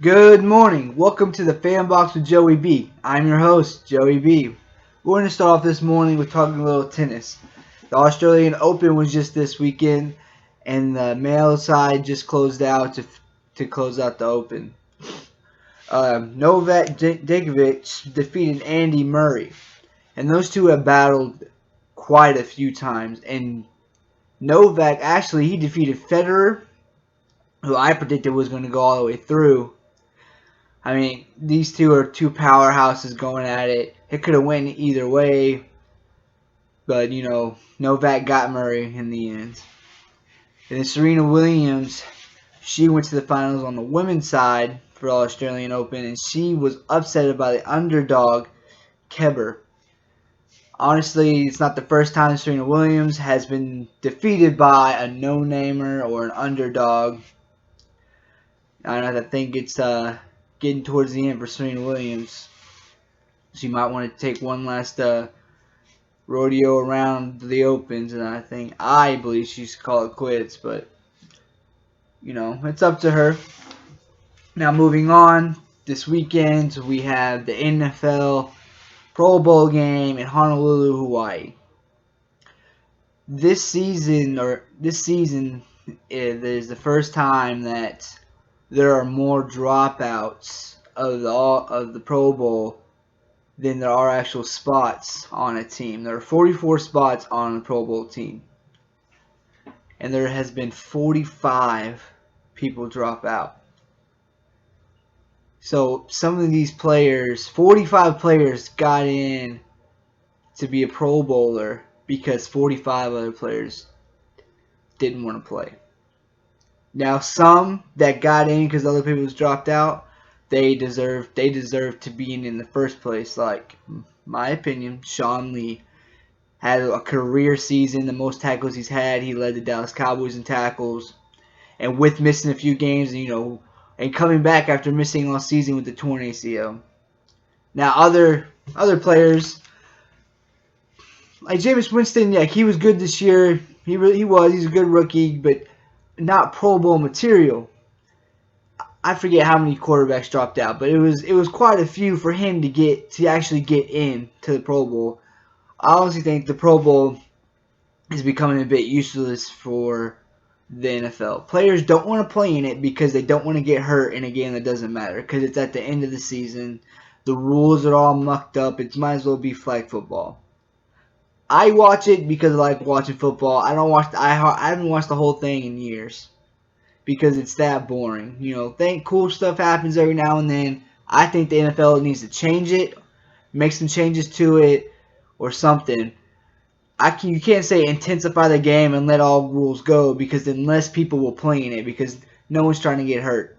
Good morning. Welcome to the Fan Box with Joey B. I'm your host, Joey B. We're going to start off this morning with talking a little tennis. The Australian Open was just this weekend, and the male side just closed out to close out the Open. Novak Djokovic defeated Andy Murray, and those two have battled quite a few times. And Novak actually he defeated Federer, who I predicted was going to go all the way through. I mean, these two are two powerhouses going at it. It could have went either way, but Novak got Murray in the end. And then Serena Williams, she went to the finals on the women's side for the Australian Open, and she was upset by the underdog Kerber. Honestly, it's not the first time Serena Williams has been defeated by a no-namer or an underdog. I think it's getting towards the end for Serena Williams. She might want to take one last rodeo around the Opens, and I believe she should call it quits. But it's up to her. Now moving on, this weekend we have the NFL Pro Bowl game in Honolulu, Hawaii. This season is the first time that there are more dropouts of the Pro Bowl than there are actual spots on a team. There are 44 spots on a Pro Bowl team. And there has been 45 people drop out. So some of these players, 45 players got in to be a Pro Bowler because 45 other players didn't want to play. Now some that got in because other people dropped out, they deserve to be in the first place. Like, my opinion, Sean Lee had a career season, the most tackles he's had. He led the Dallas Cowboys in tackles, and with missing a few games, and coming back after missing all season with the torn ACL. Now other players like Jameis Winston, yeah, he was good this year. He's a good rookie, but not Pro Bowl material. I forget how many quarterbacks dropped out, but it was quite a few for him to actually get in to the Pro Bowl. I honestly think the Pro Bowl is becoming a bit useless for the NFL. Players don't want to play in it because they don't want to get hurt in a game that doesn't matter because it's at the end of the season. The rules are all mucked up. It might as well be flag football. I watch it because I like watching football. I haven't watched the whole thing in years because it's that boring. Think cool stuff happens every now and then. I think the NFL needs to change it, make some changes to it, or something. You can't say intensify the game and let all rules go because then less people will play in it because no one's trying to get hurt.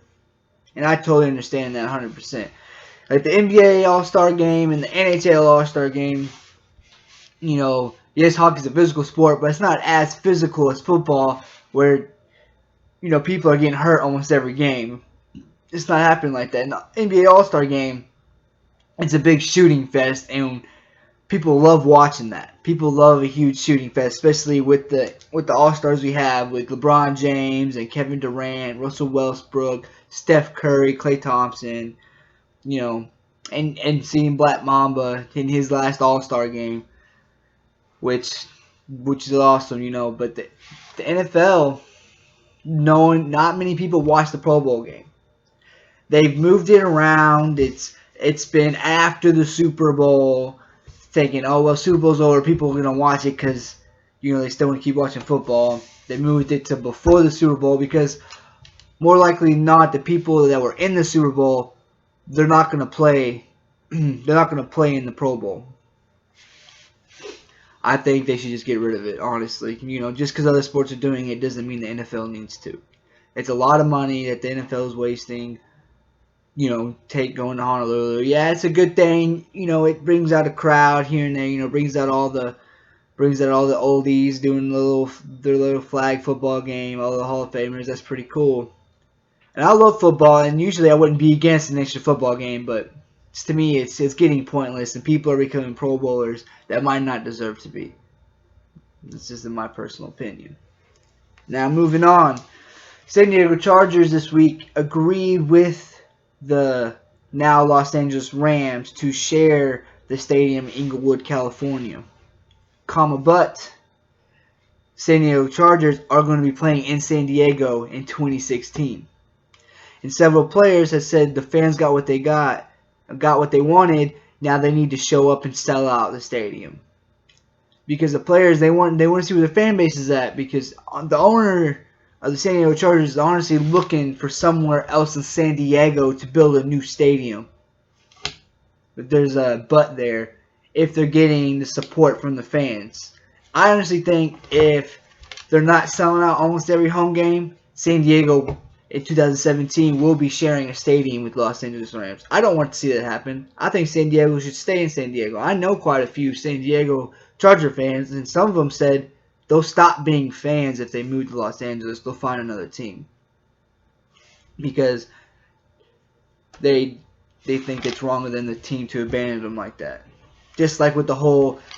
And I totally understand that 100%. Like the NBA All-Star Game and the NHL All-Star Game, yes, hockey's a physical sport, but it's not as physical as football where, people are getting hurt almost every game. It's not happening like that. In the NBA All-Star Game, it's a big shooting fest, and people love watching that. People love a huge shooting fest, especially with the All-Stars we have with LeBron James and Kevin Durant, Russell Westbrook, Steph Curry, Klay Thompson, and seeing Black Mamba in his last All-Star game, which is awesome, but the NFL, not many people watch the Pro Bowl game. They've moved it around. It's been after the Super Bowl, thinking, oh well, Super Bowl's over, people are gonna watch it because they still want to keep watching football. They moved it to before the Super Bowl because more likely than not, the people that were in the Super Bowl, they're not gonna play. They're not gonna play in the Pro Bowl. I think they should just get rid of it, honestly. Just because other sports are doing it doesn't mean the NFL needs to. It's a lot of money that the NFL is wasting, going to Honolulu. Yeah, it's a good thing. It brings out a crowd here and there, brings out all the oldies doing their little flag football game, all the Hall of Famers. That's pretty cool. And I love football, and usually I wouldn't be against an extra football game, but to me, it's getting pointless, and people are becoming Pro Bowlers that might not deserve to be. This is in my personal opinion. Now, moving on. San Diego Chargers this week agreed with the now Los Angeles Rams to share the stadium in Inglewood, California. But San Diego Chargers are going to be playing in San Diego in 2016. And several players have said the fans got what they got what they wanted. Now they need to show up and sell out the stadium. Because the players, they want to see where the fan base is at. Because the owner of the San Diego Chargers is honestly looking for somewhere else in San Diego to build a new stadium. But there's a but there if they're getting the support from the fans. I honestly think if they're not selling out almost every home game, San Diego in 2017 will be sharing a stadium with Los Angeles Rams. I don't want to see that happen. I think San Diego should stay in San Diego. I know quite a few San Diego Charger fans, and some of them said they'll stop being fans if they move to Los Angeles. They'll find another team because they think it's wrong of them, the team, to abandon them like that. Just like with the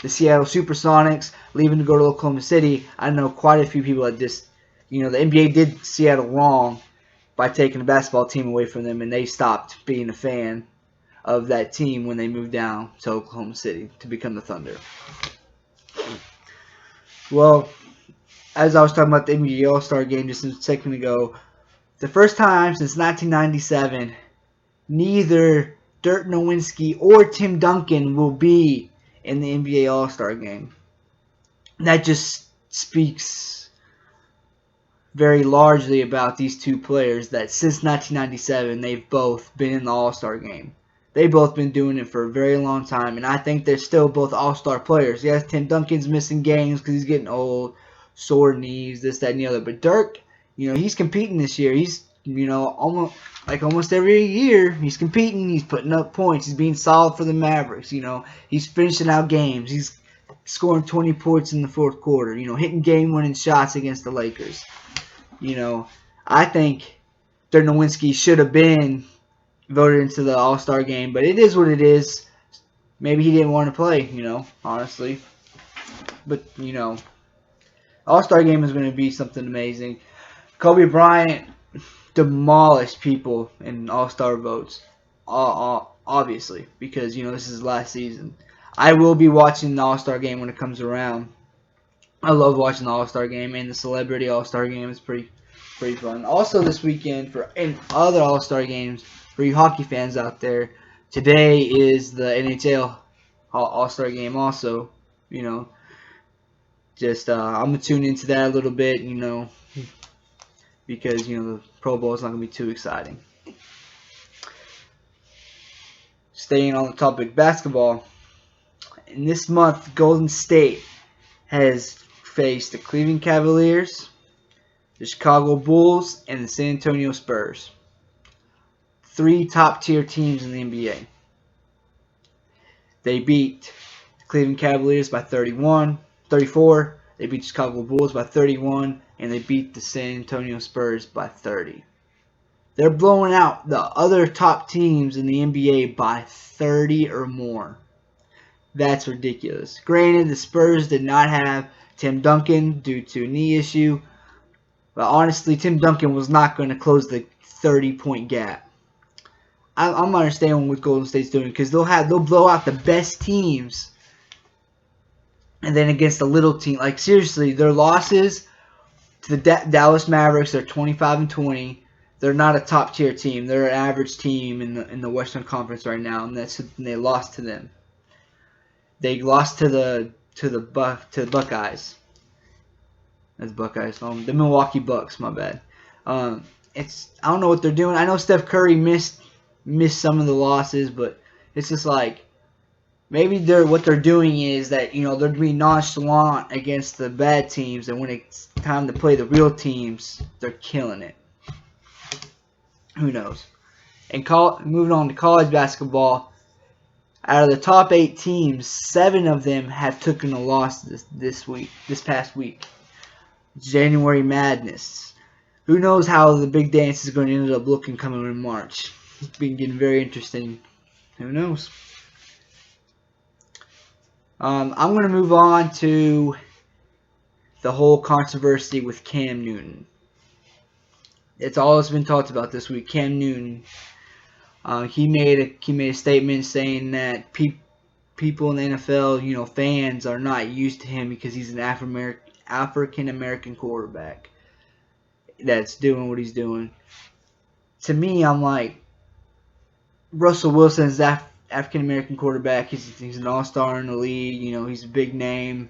Seattle Supersonics leaving to go to Oklahoma City, I know quite a few people that just, the NBA did Seattle wrong by taking the basketball team away from them, and they stopped being a fan of that team when they moved down to Oklahoma City to become the Thunder. Well, as I was talking about the NBA All-Star Game just a second ago, the first time since 1997, neither Dirk Nowitzki or Tim Duncan will be in the NBA All-Star Game. That just speaks very largely about these two players, that since 1997 they've both been in the All-Star Game. They've both been doing it for a very long time, and I think they're still both All-Star players. Yes, Tim Duncan's missing games because he's getting old, sore knees, this, that, and the other. But Dirk, he's competing this year. He's, almost every year, he's competing. He's putting up points. He's being solid for the Mavericks. He's finishing out games. He's scoring 20 points in the fourth quarter. Hitting game-winning shots against the Lakers. I think Dirk Nowitzki should have been voted into the All-Star game, but it is what it is. Maybe he didn't want to play, honestly. But, All-Star game is going to be something amazing. Kobe Bryant demolished people in All-Star votes, obviously, because, this is his last season. I will be watching the All-Star game when it comes around. I love watching the All-Star game, and the Celebrity All-Star game is pretty fun. Also this weekend, in other All-Star games, for you hockey fans out there, today is the NHL All-Star game also. I'm going to tune into that a little bit, because, the Pro Bowl is not going to be too exciting. Staying on the topic of basketball, in this month, Golden State has faced the Cleveland Cavaliers, the Chicago Bulls, and the San Antonio Spurs. 3 top-tier teams in the NBA. They beat the Cleveland Cavaliers by 34. They beat the Chicago Bulls by 31. And they beat the San Antonio Spurs by 30. They're blowing out the other top teams in the NBA by 30 or more. That's ridiculous. Granted, the Spurs did not have Tim Duncan due to a knee issue. But honestly, Tim Duncan was not going to close the 30-point gap. I'm understanding what Golden State's doing, because they'll blow out the best teams, and then against the little team, like seriously, their losses to the Dallas Mavericks, they're 25-20. They're not a top tier team. They're an average team in the Western Conference right now, and they lost to them. They lost to the Buckeyes. That's Buckeyes. The Milwaukee Bucks. My bad. I don't know what they're doing. I know Steph Curry missed some of the losses, but it's just like maybe what they're doing is that they're being nonchalant against the bad teams, and when it's time to play the real teams, they're killing it. Who knows? And moving on to college basketball, out of the top 8 teams, 7 of them have taken a loss this past week. January Madness. Who knows how the big dance is going to end up looking coming in March? It's been getting very interesting. Who knows? I'm going to move on to the whole controversy with Cam Newton. It's all that's been talked about this week. Cam Newton. He made a statement saying that people in the NFL, fans are not used to him because he's an African American quarterback that's doing what he's doing. To me, I'm like, Russell Wilson's African American quarterback. He's an all-star in the league. He's a big name.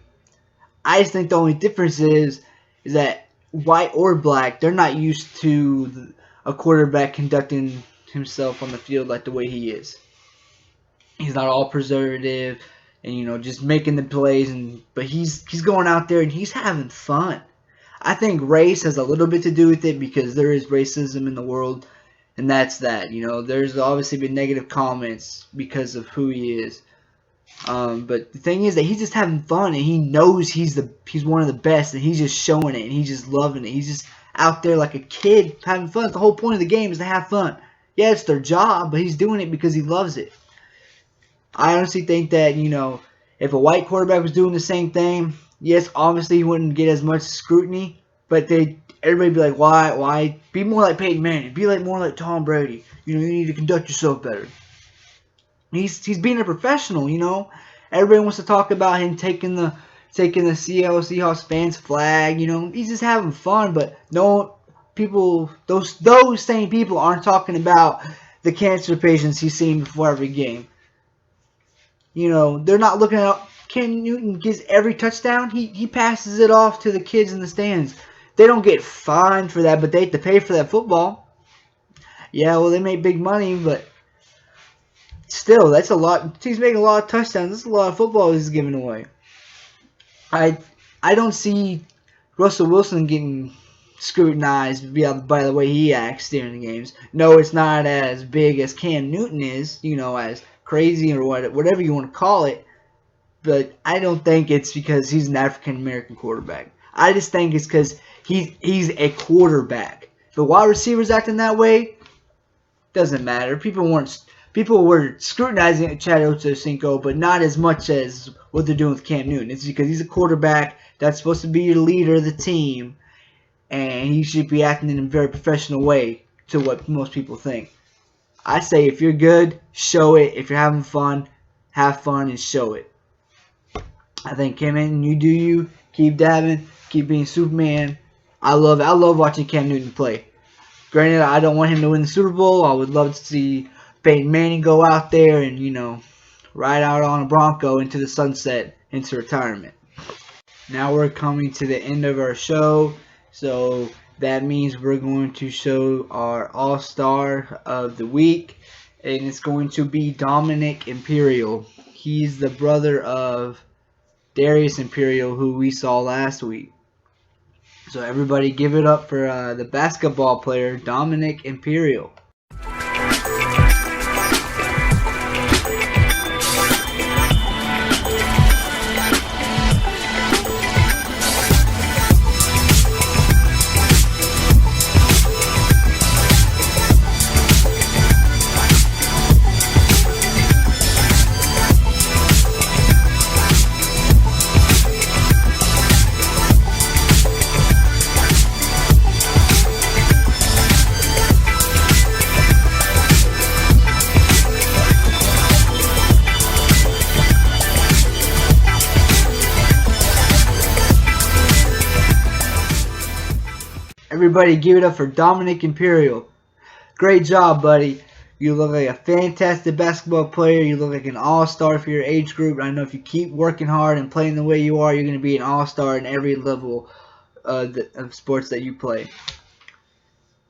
I just think the only difference is that white or black, they're not used to a quarterback conducting himself on the field like the way he is. He's not all preservative and just making the plays, but he's going out there and he's having fun. I think race has a little bit to do with it because there is racism in the world, and that's that. There's obviously been negative comments because of who he is. But the thing is that he's just having fun, and he knows he's one of the best, and he's just showing it, and he's just loving it. He's just out there like a kid having fun. The whole point of the game is to have fun. Yeah, it's their job, but he's doing it because he loves it. I honestly think that, if a white quarterback was doing the same thing, yes, obviously he wouldn't get as much scrutiny, but everybody would be like, why? Be more like Peyton Manning. Be more like Tom Brady. You need to conduct yourself better. He's being a professional, Everybody wants to talk about him taking the Seattle Seahawks fans flag, He's just having fun, but those same people aren't talking about the cancer patients he's seen before every game. They're not looking at Cam Newton gets every touchdown. He passes it off to the kids in the stands. They don't get fined for that, but they have to pay for that football. Yeah, well, they make big money, but still, that's a lot. He's making a lot of touchdowns. That's a lot of football he's giving away. I don't see Russell Wilson getting scrutinized by the way he acts during the games. No, it's not as big as Cam Newton is, as crazy or whatever you want to call it. But I don't think it's because he's an African American quarterback. I just think it's because he's a quarterback. If the wide receiver's acting that way, doesn't matter. People were scrutinizing Chad Ochocinco, but not as much as what they're doing with Cam Newton. It's because he's a quarterback that's supposed to be your leader of the team, and he should be acting in a very professional way to what most people think. I say if you're good, show it. If you're having fun, have fun and show it. I think Cam Newton, you do you. Keep dabbing. Keep being Superman. I love watching Cam Newton play. Granted, I don't want him to win the Super Bowl. I would love to see Peyton Manning go out there and, ride out on a Bronco into the sunset, into retirement. Now we're coming to the end of our show. So that means we're going to show our All-Star of the Week. And it's going to be Dominic Imperial. He's the brother of Darius Imperial, who we saw last week. So everybody give it up for the basketball player, Dominic Imperial. Everybody give it up for Dominic Imperial. Great job, buddy. You look like a fantastic basketball player. You look like an all-star for your age group. I know if you keep working hard and playing the way you are, you're going to be an all-star in every level of sports that you play.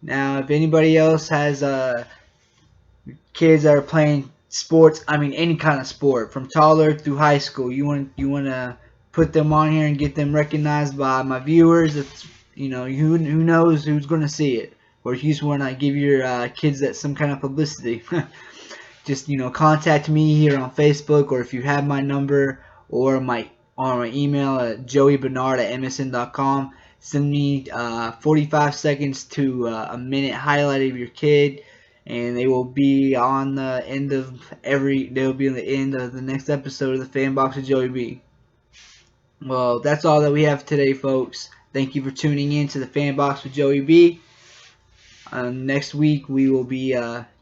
Now, if anybody else has kids that are playing sports, any kind of sport, from toddler through high school, you want to put them on here and get them recognized by my viewers. It's, who knows who's going to see it. Or if you just want to give your kids that some kind of publicity, just contact me here on Facebook, or if you have my number or my email at joeybarnard@msn.com. Send me 45 seconds to a minute highlight of your kid, and they will be on the end of the next episode of the Fan Box with Joey B. Well, that's all that we have today, folks. Thank you for tuning in to the Fan Box with Joey B. Next week we will be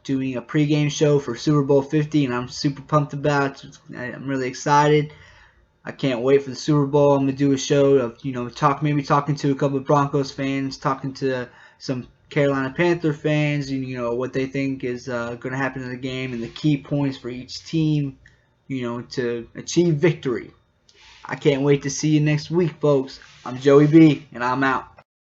doing a pregame show for Super Bowl 50, and I'm super pumped about it. I'm really excited. I can't wait for the Super Bowl. I'm gonna do a show of maybe talking to a couple of Broncos fans, talking to some Carolina Panther fans, what they think is gonna happen in the game and the key points for each team, to achieve victory. I can't wait to see you next week, folks. I'm Joey B, and I'm out.